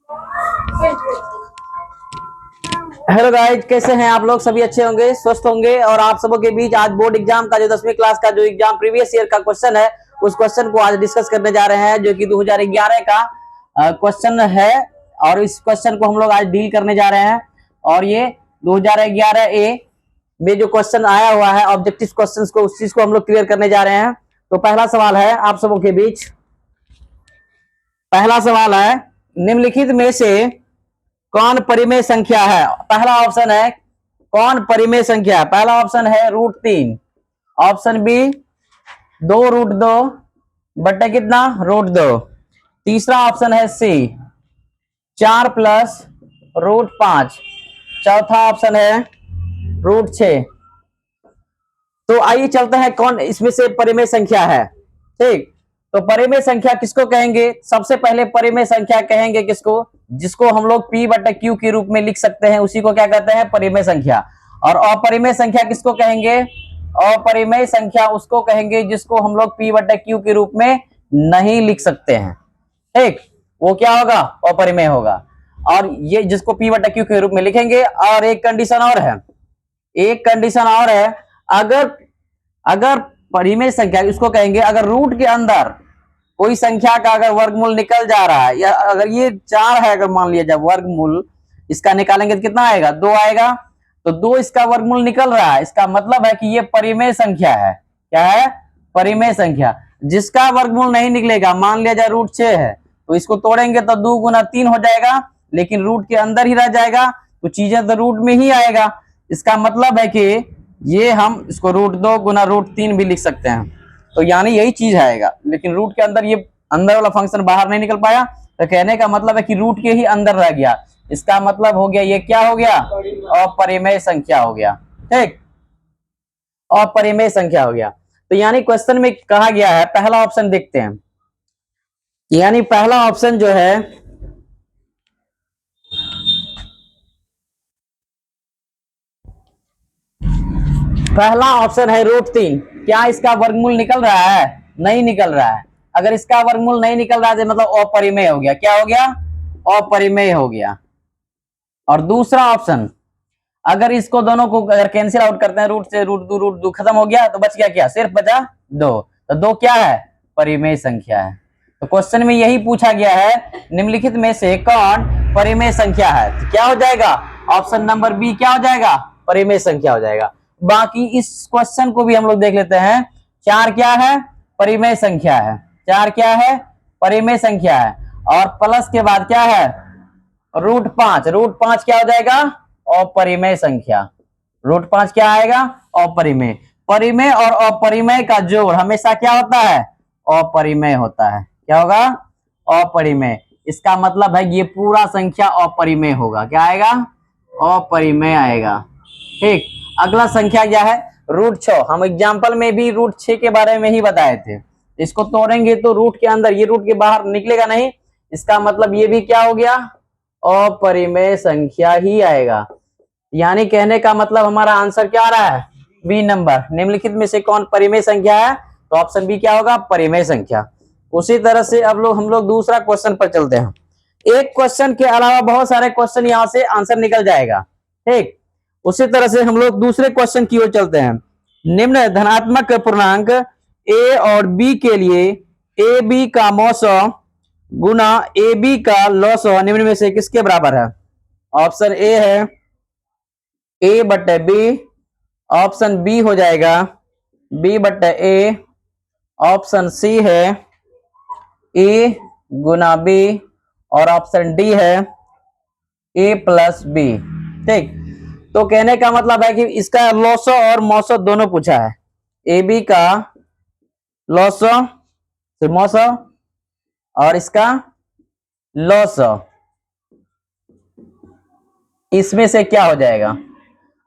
Hello guys, कैसे हैं आप लोग? सभी अच्छे होंगे, स्वस्थ होंगे। और आप सबों के बीच आज बोर्ड एग्जाम का जो 10वीं क्लास का जो एग्जाम प्रीवियस ईयर का क्वेश्चन है, उस क्वेश्चन को आज डिस्कस करने जा रहे हैं, जो कि 2011 का क्वेश्चन है। और इस क्वेश्चन को हम लोग आज डील करने जा रहे हैं। और ये 2011 ए में जो क्वेश्चन आया हुआ है, ऑब्जेक्टिव क्वेश्चन को, उस चीज को हम लोग क्लियर करने जा रहे हैं। तो पहला सवाल है आप सबों के बीच, पहला सवाल है, निम्नलिखित में से कौन परिमेय संख्या है? पहला ऑप्शन है कौन परिमेय संख्या है? पहला ऑप्शन है √3, ऑप्शन बी 2√2 बटे कितना √2, तीसरा ऑप्शन है सी 4 + √5, चौथा ऑप्शन है √6। तो आइए चलते हैं कौन इसमें से परिमेय संख्या है। ठीक, तो परिमेय संख्या किसको कहेंगे? सबसे पहले परिमेय संख्या कहेंगे किसको? जिसको हम लोग P/Q के रूप में लिख सकते हैं, उसी को क्या कहते हैं? परिमेय संख्या। और अपरिमेय संख्या किसको कहेंगे? अपरिमेय संख्या उसको कहेंगे जिसको हम लोग P/Q के रूप में नहीं लिख सकते हैं। ठीक, वो क्या होगा? अपरिमेय होगा। और ये जिसको P/Q के रूप में लिखेंगे। और एक कंडीशन और है, एक कंडीशन और है, अगर अगर परिमेय संख्या उसको कहेंगे अगर रूट के अंदर कोई संख्या का अगर वर्गमूल निकल जा रहा है, या अगर ये 4 है, अगर मान लिया जाए वर्गमूल इसका निकालेंगे तो कितना आएगा? 2 आएगा। तो 2 इसका वर्गमूल निकल रहा है, इसका मतलब है कि ये परिमेय संख्या है। क्या है? परिमेय संख्या। जिसका वर्गमूल नहीं निकलेगा, मान लिया जाए √6 है, तो इसको तोड़ेंगे तो 2 × 3 हो जाएगा, लेकिन रूट के अंदर ही रह जाएगा, तो चीजें तो रूट में ही आएगा। इसका मतलब है कि ये हम इसको √2 × √3 भी लिख सकते हैं। तो यानी यही चीज आएगा, लेकिन रूट के अंदर ये अंदर वाला फंक्शन बाहर नहीं निकल पाया, तो कहने का मतलब है कि रूट के ही अंदर रह गया। इसका मतलब हो गया, ये क्या हो गया? अपरिमेय संख्या हो गया। ठीक, अपरिमेय संख्या हो गया। तो यानी क्वेश्चन में कहा गया है, पहला ऑप्शन देखते हैं। यानी पहला ऑप्शन जो है, पहला ऑप्शन है √3। क्या इसका वर्गमूल निकल रहा है? नहीं निकल रहा है। अगर इसका वर्गमूल नहीं निकल रहा है तो मतलब अपरिमेय हो गया। क्या हो गया? अपरिमेय हो गया। और दूसरा ऑप्शन, अगर इसको दोनों को अगर कैंसिल आउट करते हैं, रूट से √2 खत्म हो गया, तो बच गया क्या? सिर्फ बचा 2। तो 2 क्या है? परिमेय संख्या है। तो क्वेश्चन में यही पूछा गया है, निम्नलिखित में से कौन परिमेय संख्या है? तो क्या हो जाएगा? ऑप्शन नंबर बी क्या हो जाएगा? परिमेय संख्या हो जाएगा। बाकी इस क्वेश्चन को भी हम लोग देख लेते हैं। 4 क्या है? परिमेय संख्या है। 4 क्या है? परिमेय संख्या है। और प्लस के बाद क्या है? √5। √5 क्या हो जाएगा? अपरिमेय संख्या। √5 क्या आएगा? अपरिमेय। परिमेय और अपरिमेय का जोड़ हमेशा क्या होता है? अपरिमेय होता है। क्या होगा? अपरिमेय। इसका मतलब है ये पूरा संख्या अपरिमेय होगा। क्या आएगा? अपरिमेय आएगा। ठीक, अगला संख्या क्या है? √6। हम एग्जाम्पल में भी √6 के बारे में ही बताए थे। इसको तोड़ेंगे तो रूट के अंदर, ये रूट के बाहर निकलेगा नहीं, इसका मतलब ये भी क्या हो गया? अपरिमेय संख्या ही आएगा। यानी कहने का मतलब हमारा आंसर क्या आ रहा है? B number. निम्नलिखित में से कौन परिमेय संख्या है? तो ऑप्शन बी क्या होगा? परिमेय संख्या। उसी तरह से अब हम लोग दूसरा क्वेश्चन पर चलते हैं। एक क्वेश्चन के अलावा बहुत सारे क्वेश्चन यहाँ से आंसर निकल जाएगा। ठीक, उसी तरह से हम लोग दूसरे क्वेश्चन की ओर चलते हैं। निम्न धनात्मक पूर्णांक ए और बी के लिए ए बी का मौसौ गुना ए बी का लॉसौ निम्न में से किसके बराबर है? ऑप्शन ए है A/B, ऑप्शन बी हो जाएगा B/A, ऑप्शन सी है A×B, और ऑप्शन डी है A+B। ठीक, तो कहने का मतलब है कि इसका लॉसो और मौसो दोनों पूछा है। ए बी का लॉसो, फिर मौसो, और इसका लॉसो, इसमें से क्या हो जाएगा?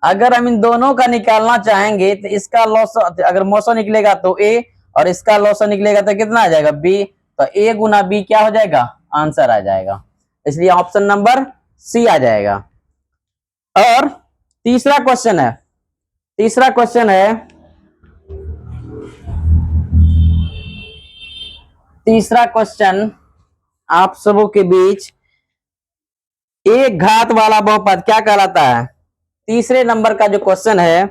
अगर हम इन दोनों का निकालना चाहेंगे तो इसका लॉसो, अगर मौसो निकलेगा तो ए, और इसका लॉसो निकलेगा तो कितना आ जाएगा? बी। तो A × B क्या हो जाएगा? आंसर आ जाएगा। इसलिए ऑप्शन नंबर सी आ जाएगा। और तीसरा क्वेश्चन है, तीसरा क्वेश्चन है, तीसरा क्वेश्चन आप सबों के बीच एक घात वाला बहुपद क्या कहलाता है? तीसरे नंबर का जो क्वेश्चन है,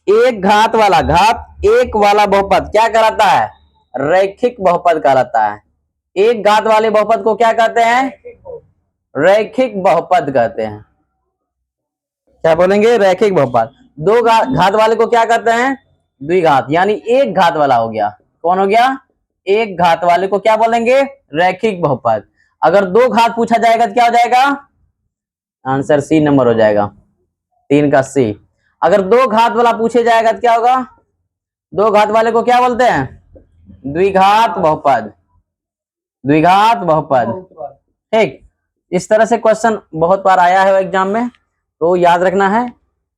एक घात वाला, घात एक वाला बहुपद क्या कहलाता है? रैखिक बहुपद कहलाता है। एक घात वाले बहुपद को क्या कहते हैं? रैखिक बहुपद कहते हैं। क्या बोलेंगे? रैखिक बहुपद। दो घात वाले को क्या कहते हैं? द्विघात, यानी एक घात वाला हो गया। कौन हो गया? एक घात वाले को क्या बोलेंगे? रैखिक बहुपद। अगर दो घात पूछा जाएगा तो क्या हो जाएगा? आंसर सी नंबर हो जाएगा, 3 का सी। अगर दो घात वाला पूछे जाएगा तो क्या होगा? दो घात वाले को क्या बोलते हैं? द्विघात बहुपद, द्विघात बहुपद। ठीक, इस तरह से क्वेश्चन बहुत बार आया है एग्जाम में, तो याद रखना है,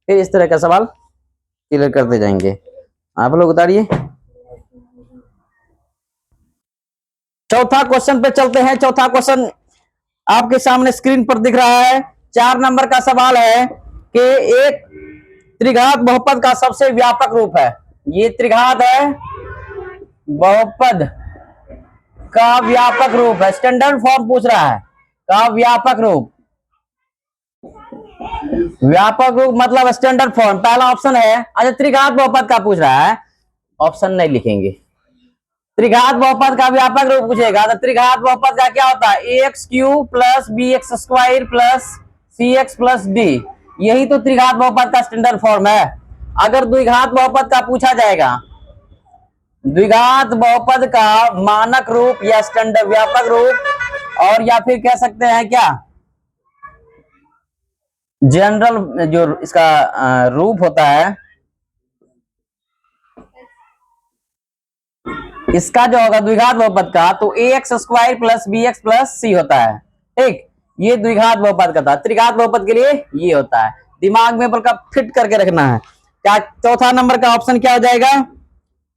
फिर इस तरह का सवाल क्लियर करते जाएंगे। आप लोग उतारिए। चौथा क्वेश्चन पे चलते हैं। चौथा क्वेश्चन आपके सामने स्क्रीन पर दिख रहा है। 4 नंबर का सवाल है कि एक त्रिघात बहुपद का सबसे व्यापक रूप है। ये त्रिघात है बहुपद का व्यापक रूप है, स्टैंडर्ड फॉर्म पूछ रहा है, का व्यापक रूप। व्यापक रूप मतलब स्टैंडर्ड फॉर्म, पहला ऑप्शन है। अच्छा, त्रिघात बहुपद का पूछ रहा है, ऑप्शन नहीं लिखेंगे। त्रिघात बहुपद का व्यापक रूप पूछेगा तो त्रिघात बहुपद का क्या होता है? ax³ plus bx² plus cx plus d, यही तो त्रिघात बहुपद का स्टैंडर्ड फॉर्म है। अगर द्विघात बहुपद का पूछा जाएगा, द्विघात बहुपद का मानक रूप या स्टैंडर्ड व्यापक रूप, और या फिर कह सकते हैं क्या, जनरल जो इसका रूप होता है, इसका जो होगा द्विघात बहुपद का, तो ax² plus bx plus c होता है। ठीक, ये द्विघात बहुपद का था। त्रिघात बहुपद के लिए ये होता है। दिमाग में बल्कि फिट करके रखना है। क्या चौथा नंबर का ऑप्शन क्या हो जाएगा?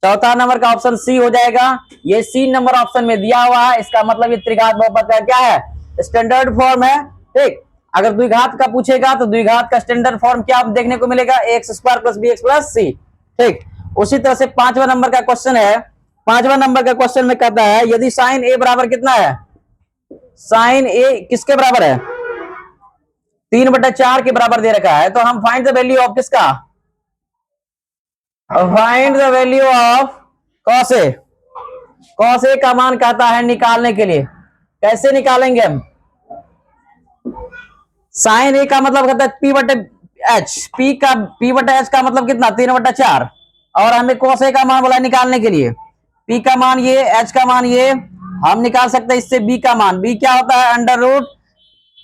चौथा नंबर का ऑप्शन सी हो जाएगा। ये सी नंबर ऑप्शन में दिया हुआ है, इसका मतलब ये त्रिघात बहुपद का क्या है? स्टैंडर्ड फॉर्म है। ठीक, अगर द्विघात का पूछेगा तो द्विघात का स्टैंडर्ड फॉर्म क्या देखने को मिलेगा? ax² plus bx plus c। ठीक, उसी तरह से 5वां नंबर का क्वेश्चन है। 5वां नंबर का क्वेश्चन में कहता है यदि साइन a बराबर कितना है? साइन a किसके बराबर है? 3/4 के बराबर दे रखा है। तो हम फाइंड द वैल्यू ऑफ किसका? Find the value of cos a। cos a का मान कहता है निकालने के लिए। कैसे निकालेंगे हम? साइन a का मतलब कहता है p/h, p/h का मतलब कितना? 3/4, और हमें cos a का मान बोला निकालने के लिए। p का मान ये, h का मान ये, हम निकाल सकते हैं इससे b का मान। b क्या होता है?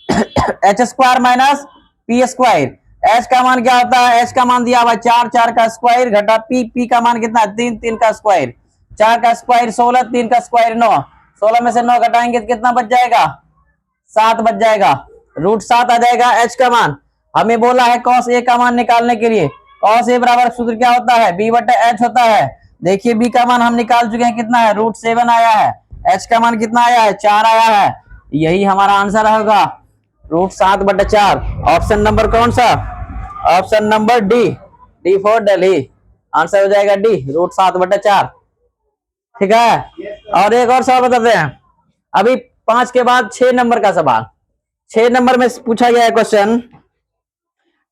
√h² minus p²। h का मान क्या होता है? h का मान दिया हुआ 4, 4 का स्क्वायर घटा p का मान कितना? 3, 3 का स्क्वायर, 4 का स्क्वायर 16, 3 का स्क्वायर 9, 16 में से 9 घटाएंगे तो कितना बच जाएगा? 7 बच जाएगा। √7 आ जाएगा h का मान। हमें बोला है cos a का मान निकालने के लिए। cos a बराबर सूत्र क्या होता है? b/h होता है। देखिए b का मान हम निकाल चुके हैं, कितना है? √7 आया है। h का मान कितना आया है? 4 आया है। यही हमारा आंसर होगा, √7/4। ऑप्शन नंबर कौन सा? Option number D for Delhi. Answer हो जाएगा डी, √7/4। ठीक है, और एक और सवाल बताते हैं। अभी 5 के बाद 6 नंबर का सवाल। 6 नंबर में पूछा गया है क्वेश्चन,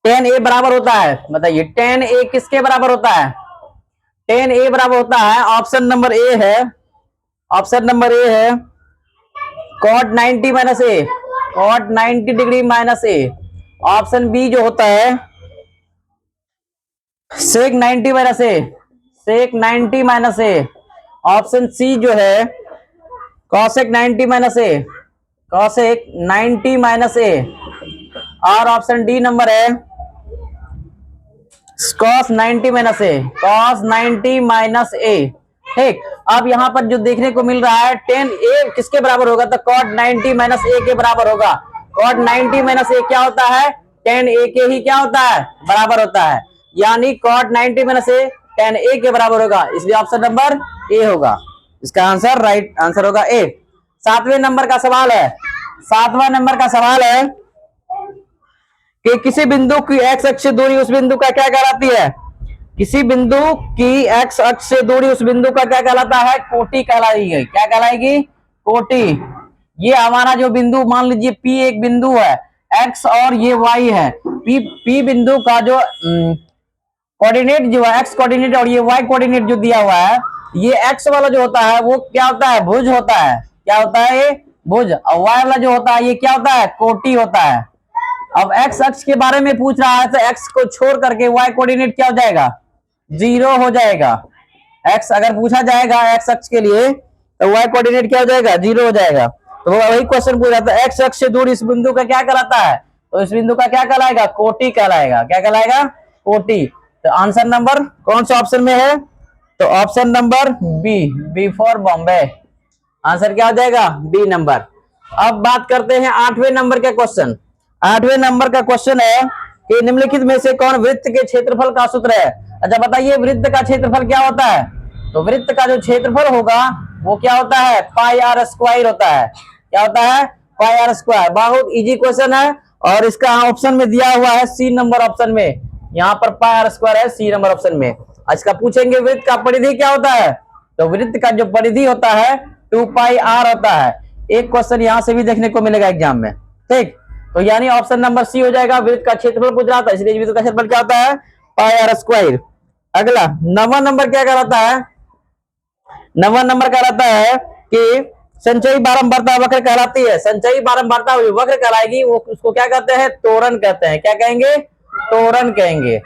tan a बराबर होता है, बताइए tan a किसके बराबर होता है? tan a बराबर होता है, ऑप्शन नंबर ए है, ऑप्शन नंबर ए है cot 90 माइनस ए, cot 90 डिग्री माइनस ए। ऑप्शन बी जो होता है sec 90 माइनस ए, sec 90 माइनस ए। ऑप्शन सी जो है cosec 90 माइनस ए, cosec 90 माइनस ए। और ऑप्शन डी नंबर है cos 90 माइनस ए, cos 90 माइनस ए। ठीक, अब यहाँ पर जो देखने को मिल रहा है tan a किसके बराबर होगा? तो cot 90 माइनस ए के बराबर होगा। cot 90 माइनस ए क्या होता है? tan a के ही क्या होता है? बराबर होता है, यानी cot 90 minus A tan a के बराबर होगा, इसलिए ऑप्शन नंबर ए होगा। इसका आंसर राइट आंसर होगा ए। 7वें नंबर का सवाल है। 7वां नंबर का सवाल है कि किसी बिंदु की एक्स अक्ष से दूरी उस बिंदु का क्या कहलाती है? किसी बिंदु की एक्स अक्ष से दूरी उस बिंदु का क्या कहलाता है? कोटि कहलाएगी। क्या कहलाएगी? कोटि। ये हमारा जो बिंदु मान लीजिए P एक बिंदु है, एक्स और ये वाई है। पी बिंदु का जो कोऑर्डिनेट जो है, एक्स कोऑर्डिनेट और ये वाई कोऑर्डिनेट जो दिया हुआ है, ये एक्स वाला जो होता है वो क्या होता है, भुज होता है। क्या होता है ये, भुज। और वाई वाला जो होता है ये क्या होता है, कोटि होता है। अब एक्स अक्ष के बारे में पूछ रहा है तो एक्स को छोड़ करके वाई कोऑर्डिनेट क्या हो जाएगा, 0 हो जाएगा। एक्स अगर पूछा जाएगा एक्स अक्ष के लिए तो वाई कोऑर्डिनेट क्या हो जाएगा, 0 हो जाएगा। तो वही क्वेश्चन पूछ रहा था, एक्स अक्ष से दूर इस बिंदु का क्या कहलाता है, तो इस बिंदु का क्या कहलाएगा, कोटि कहलाएगा। क्या कहलाएगा, कोटि। तो आंसर नंबर कौन सा ऑप्शन में है, तो option number B for Bombay. Answer क्या हो जाएगा, बी नंबर। अब बात करते हैं 8वें नंबर के क्वेश्चन। 8वें नंबर का क्वेश्चन है कि निम्नलिखित में से कौन वृत्त के क्षेत्रफल का सूत्र है। अच्छा बताइए, वृत्त का क्षेत्रफल क्या होता है, तो वृत्त का जो क्षेत्रफल होगा वो क्या होता है, पाई आर स्क्वायर होता है। क्या होता है, पाई आर स्क्वायर। बहुत इजी क्वेश्चन है और इसका ऑप्शन में दिया हुआ है सी नंबर ऑप्शन में, यहाँ पर पाई आर स्क्वायर है सी नंबर ऑप्शन में। इसका पूछेंगे वृत्त का परिधि क्या होता है, तो वृत्त का जो परिधि होता है 2 पाई आर होता है। एक क्वेश्चन यहां से भी देखने को मिलेगा एग्जाम में, ठीक। तो यानी ऑप्शन नंबर सी हो जाएगा, वृत्त का क्षेत्रफल पूछ रहा था इसलिए वृत्त का क्षेत्रफल क्या होता है, पाई आर स्क्वायर। अगला 9वां नंबर क्या कहलाता है, 9वां नंबर कहलाता है कि संचयी बारंबारता वक्र कहलाती है। संचयी बारंबारता वक्र कहलाएगी, वो उसको क्या कहते हैं, त्वरण कहते हैं। क्या कहेंगे, त्वरण कहेंगे,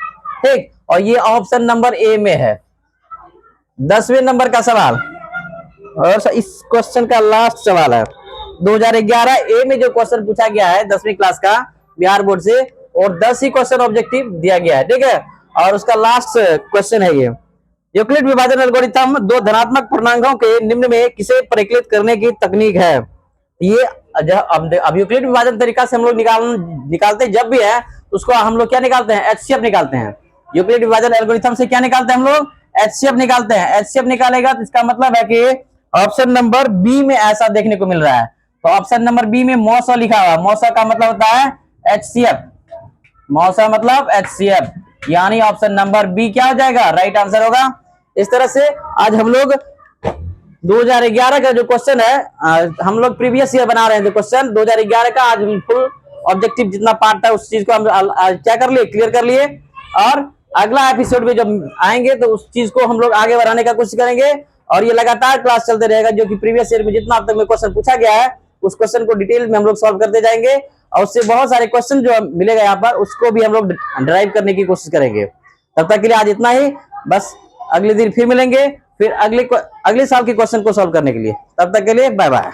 ठीक। और ये ऑप्शन नंबर ए में है। 10वें नंबर का सवाल और इस क्वेश्चन का लास्ट सवाल है। 2011 ए में जो क्वेश्चन पूछा गया है 10वीं क्लास का बिहार बोर्ड से, और 10 ही क्वेश्चन ऑब्जेक्टिव दिया गया है, ठीक है। और उसका लास्ट क्वेश्चन है ये, यूक्लिड विभाजन एल्गोरिथम दो धनात्मक पूर्णांकों के निम्न में किसे परिकलित करने की तकनीक है। ये अब यूक्लिड विभाजन तरीका से हम लोग निकालते जब भी है उसको हम लोग क्या निकालते हैं, एचसीएफ निकालते हैं। यूक्लिड विभाजन एल्गोरिथम से क्या निकालते हैं हम लोग, एचसीएफ निकालते हैं। एचसीएफ निकालेगा तो इसका मतलब है कि ऑप्शन नंबर बी में ऐसा देखने को मिल रहा है। तो ऑप्शन नंबर बी में मौसा लिखा हुआ, मौसा का मतलब होता है एचसीएफ, मौसा मतलब एचसीएफ, यानी ऑप्शन नंबर बी क्या हो जाएगा, राइट आंसर होगा। इस तरह से आज हम लोग 2011 का जो क्वेश्चन है, हम लोग प्रीवियस ईयर बना रहे हैं, तो क्वेश्चन 2011 का आज फुल ऑब्जेक्टिव जितना पार्ट था उस चीज को हम क्या कर लिए, क्लियर कर लिए। और अगला एपिसोड में जब आएंगे तो उस चीज को हम लोग आगे बढ़ाने का कोशिश करेंगे, और ये लगातार क्लास चलते रहेगा, जो कि प्रीवियस ईयर में जितना अब तक में क्वेश्चन पूछा गया है उस क्वेश्चन को डिटेल में हम लोग सॉल्व करते जाएंगे, और उससे बहुत सारे क्वेश्चन जो मिलेगा यहाँ पर उसको भी हम लोग ड्राइव करने की कोशिश करेंगे। तब तक के लिए आज इतना ही, बस अगले दिन फिर मिलेंगे, फिर अगले साल के क्वेश्चन को सॉल्व करने के लिए। तब तक के लिए बाय बाय।